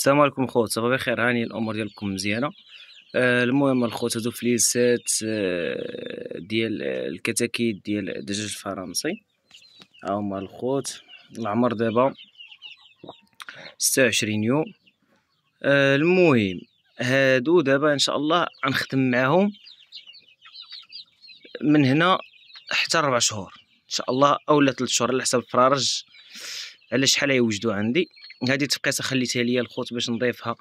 السلام عليكم الخوت، صافا بخير؟ هاني الامور ديالكم مزيانه. المهم الخوت، هادو فليسات ديال الكتاكيت ديال الدجاج الفرنسي. ها هما الخوت، العمر دابا 26 يوم. المهم هادو دابا ان شاء الله غنخدم معاهم من هنا حتى 4 شهور ان شاء الله، اولا 3 شهور على حسب الفرارج على شحال يوجدوا عندي. هذه تفقيسه خليتها ليا الخوت باش نضيفها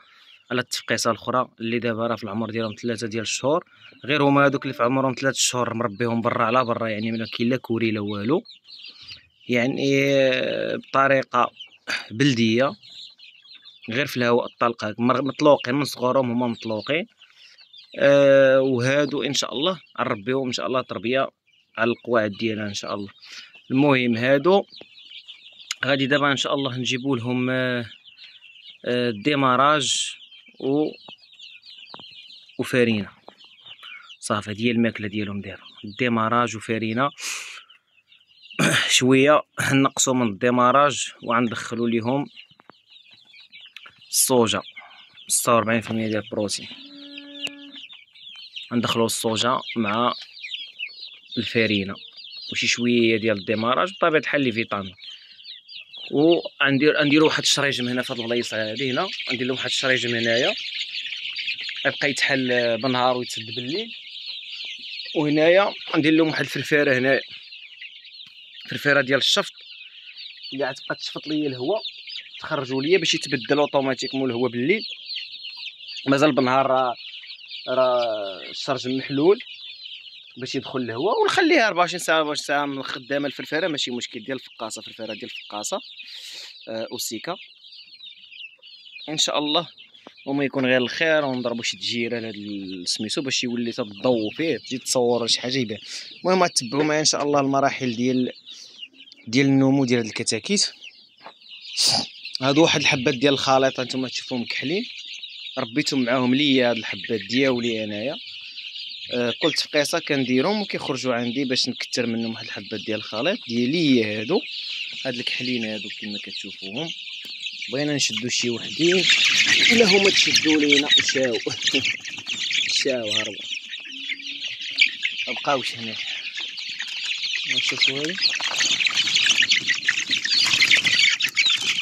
على التفقيسه الاخرى اللي دابا راه في العمر ديالهم 3 ديال الشهور. غير هما هذوك اللي في عمرهم 3 شهور مربيهم برا على برا، يعني ما كاين لا كوري لا والو، يعني بطريقه بلديه غير في الهواء الطلق، مطلوقين من صغورهم، هما مطلوقين. وهادو ان شاء الله نربيهم ان شاء الله تربيه على القواعد ديالها ان شاء الله. المهم هادو غادي دابا ان شاء الله نجيبوا لهم ديماراج وفارينه صافي ديال الماكله ديالهم دايره ديماراج وفارينه. شويه نقصوا من الديماراج وغندخلوا ليهم الصوجا 46% ديال البروتين، غندخلوا الصوجا مع الفارينه وشي شويه ديال الديماراج بطبيعه الحال لي فيتامين. وغنديروا واحد الشريجم هنا في هاد البلايص هادي، هنا غندير له واحد الشريجم هنايا يبقى يتحل بالنهار ويتسد بالليل. وهنايا غندير لهم واحد الفرفاره، هنايا فرفاره ديال الشفط اللي غتبقى تشفط ليا الهواء، تخرجوا ليا باش يتبدل اوتوماتيكمون الهواء بالليل. مازال بالنهار راه الشرج محلول باش يدخل الهواء، ونخليها 24 ساعه 24 ساعه من خدامه الفرفاره، ماشي مشكل. ديال الفقاصه، فرفاره ديال الفقاصه اوسيكا ان شاء الله. وما يكون غير الخير، ونضربوا شي تجيره لهاد سميتو باش يولي تضو فيه، تجي تصور شي حاجه يبان. المهم تتبعوا معايا ان شاء الله المراحل ديال النمو ديال هاد الكتاكيت. هادو واحد الحبات ديال الخليط انتم تشوفوهم كحلين، ربيتهم معاهم ليا هاد الحبات دياولي انايا. كل تفقيصه كنديرهم وكيخرجوا عندي باش نكثر منهم واحد الحبات ديال الخليط ديالي. هاد الكحلين هادو كما كتشوفوهم، بغينا نشدو شي وحدين الا هما تشدوا لينا شاو شاو هربوا مبقاوش هنا. نشوفو هادي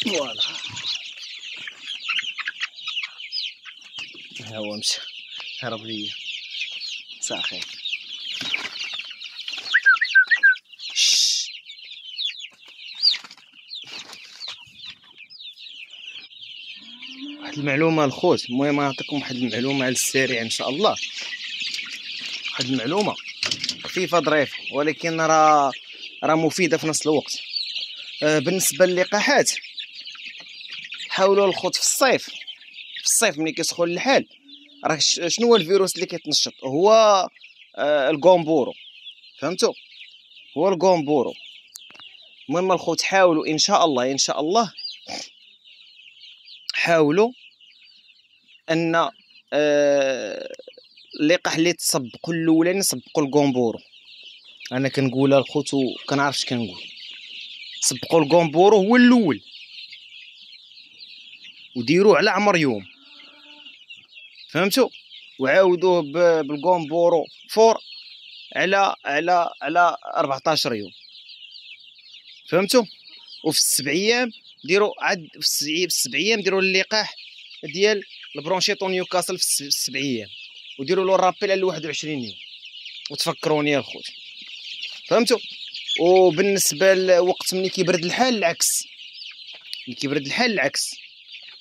فوالا، ها هو مشى هرب ليا ساخي. واحد المعلومه الخوت، المهم نعطيكم واحد المعلومه على السريع ان شاء الله. واحد المعلومه خفيفه ظريفه ولكن راه مفيده في نفس الوقت. بالنسبه للقاحات، حاولوا الخوت في الصيف ملي كيسخن الحال، راه شنو هو الفيروس اللي كيتنشط؟ هو الكومبورو، فهمتوا؟ هو الكومبورو. المهم الخوت حاولوا ان شاء الله حاولوا ان اللقاح اللي تسبقوا الاولاني سبقوا الكومبورو. انا كنقولها الخوت وكنعرفش كنقول، سبقوا الكومبورو هو الاول وديروه على عمر يوم، فهمتوا؟ وعاودوه بالكومبورو فور على 14 يوم، فهمتوا؟ وفي 7 ايام ديروا عاد في 7 ايام ديروا اللقاح ديال البرونشيتو نيوكاسل في 7 ايام، وديروا له الرابيل على 21 يوم. وتفكروني يا الخوت، فهمتوا؟ وبالنسبه لوقت ملي كيبرد الحال العكس،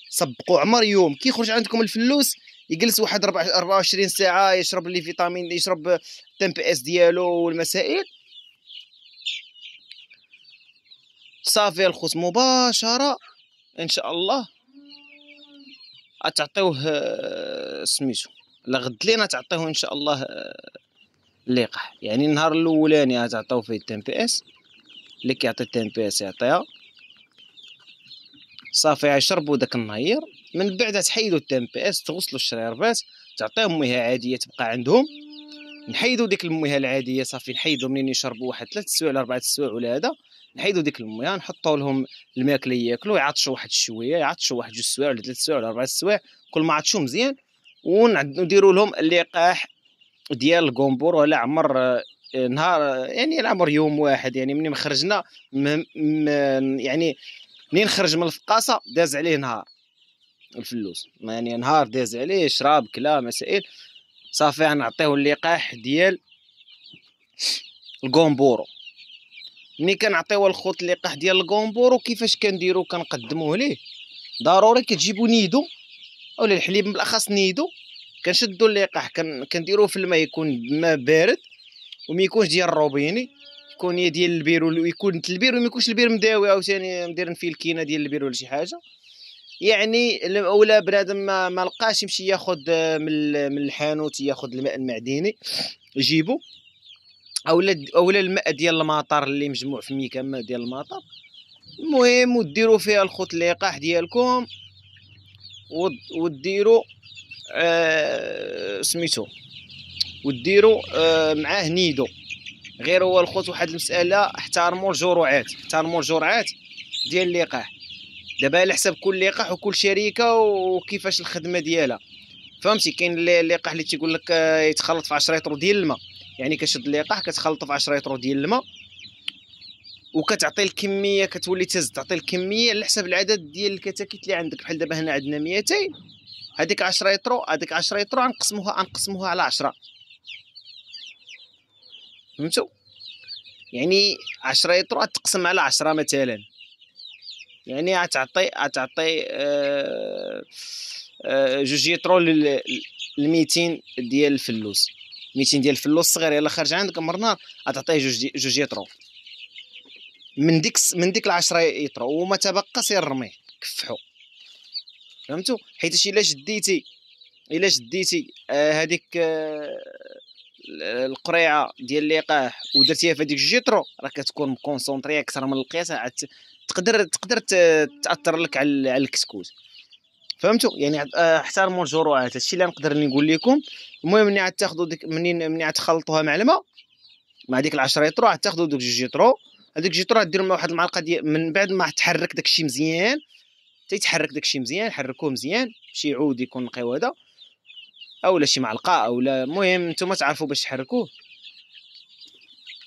سبقوا عمر يوم. كيخرج عندكم الفلوس يجلس واحد 24 ساعه يشرب لي فيتامين، يشرب تم بي اس ديالو والمسائل، صافي الخوت مباشره ان شاء الله تعطيوه سميتو لغد لينا، تعطيوه ان شاء الله اللقاح. يعني النهار الاولاني تعطيوه فيه التم بي اس، اللي كيعطي التم بي اس يعطيها صافي يشربوا داك النهير. من بعد تحيدوا التم بي اس، تغسلوا الشريربات، تعطيهم مياه عاديه تبقى عندهم. نحيدوا ديك المياه العاديه صافي، نحيدوا منين يشربوا واحد 3 سوايع ولا 4 سوايع ولا هذا، نحيدو ديك المياه، نحطو لهم الماكله ياكلوا، يعطشوا واحد شويه، يعطشوا واحد 2 سوايع ولا 3 سوايع ولا 4 سوايع. كل ما عطشوا مزيان ونديروا لهم اللقاح ديال الكومبور. ولا عمر نهار يعني العمر يوم واحد، يعني منين خرجنا يعني منين خرج من الفقاصه داز عليه نهار الفلوس، يعني نهار داز عليه شراب كلا مسائل صافي. غنعطيوه اللقاح ديال الكومبورو. ملي كنعطيو الخوت اللقاح ديال الكومبورو كيفاش كنديرو؟ كنقدموه ليه ضروري كتجيبو نيدو اولا الحليب بالاخص نيدو، كنشدو اللقاح كنديروه في الماء، يكون ماء بارد وما يكونش ديال الروبيني، يكون ديال البير، ويكون البير وما يكونش البير مداوي عاوتاني مديرين فيه الكينه ديال البير ولا شي حاجه. يعني اولا بنادم ما لقاش يمشي ياخذ من الحانوت ياخذ الماء المعدني يجيبو، اولا الماء ديال المطر اللي مجموع في ميكا، ماء ديال المطر. المهم وديروا فيها الخوت اللقاح ديالكم وديروا سميتو وديروا معاه نيدو. غير هو الخوت واحد المساله، احترموا الجرعات ديال اللقاح. دابا على حسب كل لقاح وكل شركه وكيفاش الخدمه ديالها، فهمتي؟ كاين اللقاح اللي تيقول لك يتخلط في 10 لتر ديال الماء، يعني كتشد اللقاح كتخلطه في 10 لتر ديال الماء وكتعطي الكميه، كتولي تعطي الكميه على حسب العدد ديال الكتاكيت اللي عندك. بحال دابا هنا عندنا 200، هذيك 10 لتر غنقسموها على 10، فهمتوا؟ يعني 10 لتر تقسم على 10 مثلا، يعني غتعطي 2 لتر ل 200 ديال الفلوس. 200 ديال الفلوس صغير يلا خارج عندك مرنا غتعطيه 2 لتر من ديك 10 لتر، وما تبقى سير رميه كفحو، فهمتوا؟ حيت الا جديتي هذيك القريعه ديال اللقاح ودرتيها في هذيك 2 لتر راه كتكون مكونسونطري اكثر من القياس، تقدر تاثر لك على الكسكوت، فهمتوا؟ يعني احترموا الجرعات، هادشي اللي نقدر نقول لكم. المهم ملي تاخذوا ديك منين تخلطوها مع الماء مع ديك 10 لتر تاخذوا دوك 2 لتر، هذيك 2 لتر ديروا واحد المعلقه ديال من بعد ما تحرك داكشي مزيان، تيتحرك داكشي مزيان، حركوه مزيان بشي عود يكون نقيو هذا اولا شي معلقه اولا، المهم نتوما تعرفوا باش تحركوه.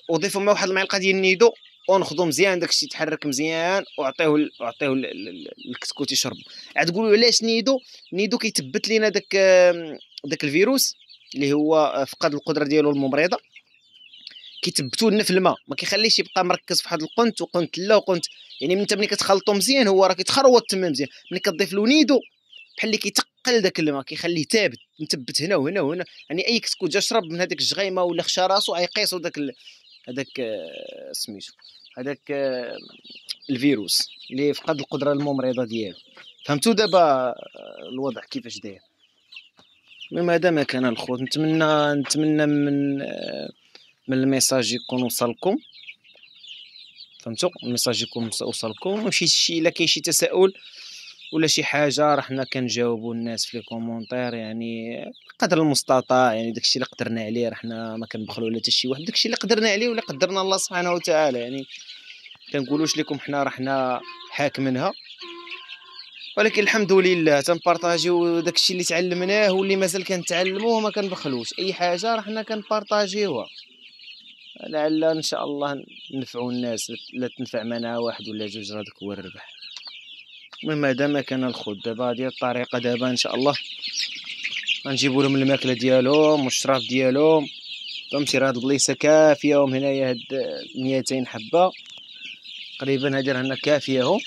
وضيفوا معاه واحد المعلقه ديال النيدو ونخدو مزيان داكشي يتحرك مزيان، وعطيوه الكتكوت يشرب. عاد تقولوا علاش نيدو كيثبت لينا داك الفيروس اللي هو فقد القدره ديالو الممرضه، كيثبتو لنا في الماء، ما كيخليش يبقى مركز في واحد القنت وقنت لا وقنت. يعني انت ملي كتخلطو مزيان هو راه كيتخروط تما مزيان، ملي كتضيف له نيدو بحال اللي كيتقل داك الماء كيخليه ثابت مثبت هنا وهنا وهنا. يعني اي كتكوت جا شرب من هذيك الجغيمه ولا خشى راسو غيقيسو هذاك سميتو هذاك الفيروس اللي فقد القدره الممرضه ديالو. فهمتوا دابا الوضع كيفاش داير؟ المهم هذا ما كان الخوت. نتمنى من الميساج يكون وصلكم، فهمتوا؟ الميساج يكون وصلكم، وشي شي الا كاين شي تساؤل ولا شي حاجه راه حنا كنجاوبوا الناس في لي كومونتير، يعني قدر المستطاع. يعني داكشي اللي قدرنا عليه راه حنا ما كنبخلوا على حتى شي واحد، داكشي اللي قدرنا عليه ولا قدرنا الله سبحانه وتعالى. يعني كنقولوش لكم حنا راه حنا حاكمينها، ولكن الحمد لله تنبارطاجيو داكشي اللي تعلمناه واللي مازال كنتعلموه، ما كنبخلوش اي حاجه راه حنا كنبارطاجيوها، لعل ان شاء الله نفعوا الناس، لا تنفع معنا واحد ولا جوج راه داك هو الربح. المهم هذا ما كان الخوت. دابا هذه الطريقه، دابا ان شاء الله غنجيبوا لهم الماكله ديالهم والشراب ديالهم، فهمتي؟ راه هاد البليصه كافياهم هنايا، هاد 200 حبه تقريبا هادي رانا كافياهم.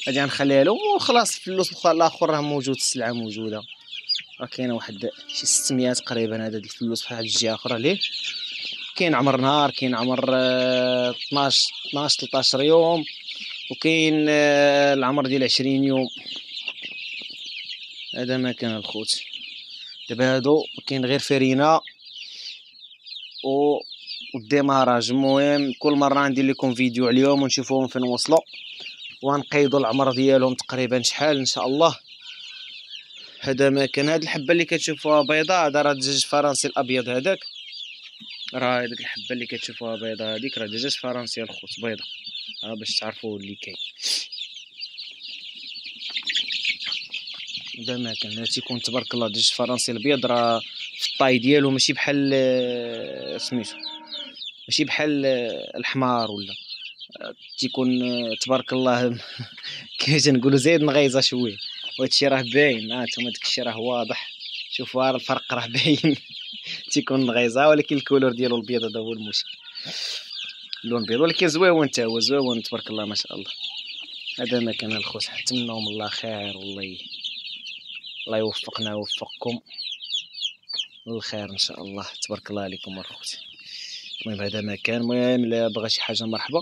غادي غنخليها لهم وخلاص. الفلوس الاخر راه موجود، السلعه موجوده، راه كاينه واحد شي 600 تقريبا هاد الفلوس في واحد الجهه اخرى ليه. كاين عمر نهار، كاين عمر 12 13 يوم، وكاين العمر ديال 20 يوم. هذا ما كان الخوت. دابا هادو كاين غير فرينه والديماراج. المهم كل مره ندير لكم فيديو عليهم ونشوفوهم فين وصلوا، ونقيدوا العمر ديالهم تقريبا شحال ان شاء الله. هذا ما كان. هاد الحبه اللي كتشوفوها بيضاء هذا راه دجاج فرنسي الابيض، هذاك راه هذيك الحبه اللي كتشوفوها بيضاء هذيك راه دجاج فرنسي الخوت بيضاء. باش تعرفوا اللي كاين. هذا ما كان تيكون تبارك الله الدجاج الفرنسي الابيض راه في الطاي ديالو ماشي بحال سميتو، ماشي بحال الحمار ولا تيكون تبارك الله كيفاش تنقولوا زايد نغيزه شويه، وهادشي راه باين. نتوما داكشي راه واضح، شوفوا راه الفرق راه باين تيكون نغيزه، ولكن الكولور ديالو الابيض هذا هو المشكل، اللون الابيض. ولكن زويون حتى هو زويون تبارك الله ما شاء الله. هذا ما كان الخوت، نتمناهم الله خير، والله الله يوفقنا ويوفقكم للخير ان شاء الله. تبارك الله عليكم الخوت. المهم هذا ما كان. المهم الا بغى شي حاجه مرحبا،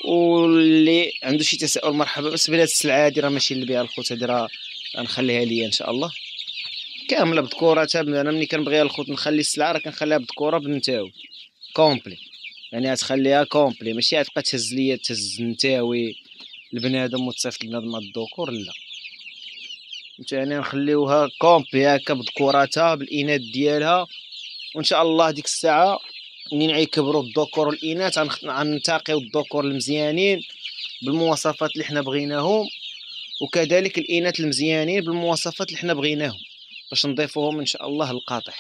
واللي عنده شي تساؤل مرحبا. بس بهاد السلعه هادي راه ماشي اللي بها الخوت، هادي راه غنخليها ليا ان شاء الله كامله بذكوراتها. انا ملي كنبغيها الخوت نخلي السلعه راه كنخليها بذكوره بنتاوي كومبلي، يعني غتخليها كومبلي، ماشي غتبقى تهز ليا تهز نتاوي البنادم وتصيفط البنادم الذكور، لا يعني نخليوها كومبلي هكا بذكوراتها بالاناث ديالها. وان شاء الله ديك الساعه منين غيكبروا الذكور والاناث غننتقيو الذكور المزيانين بالمواصفات اللي حنا بغيناهم، وكذلك الاناث المزيانين بالمواصفات اللي حنا بغيناهم باش نضيفوهم ان شاء الله القاطع.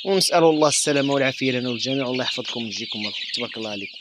ونسال الله السلامه والعافيه لنا والجميع، والله يحفظكم ويجزيكم الخير. تبارك الله عليكم.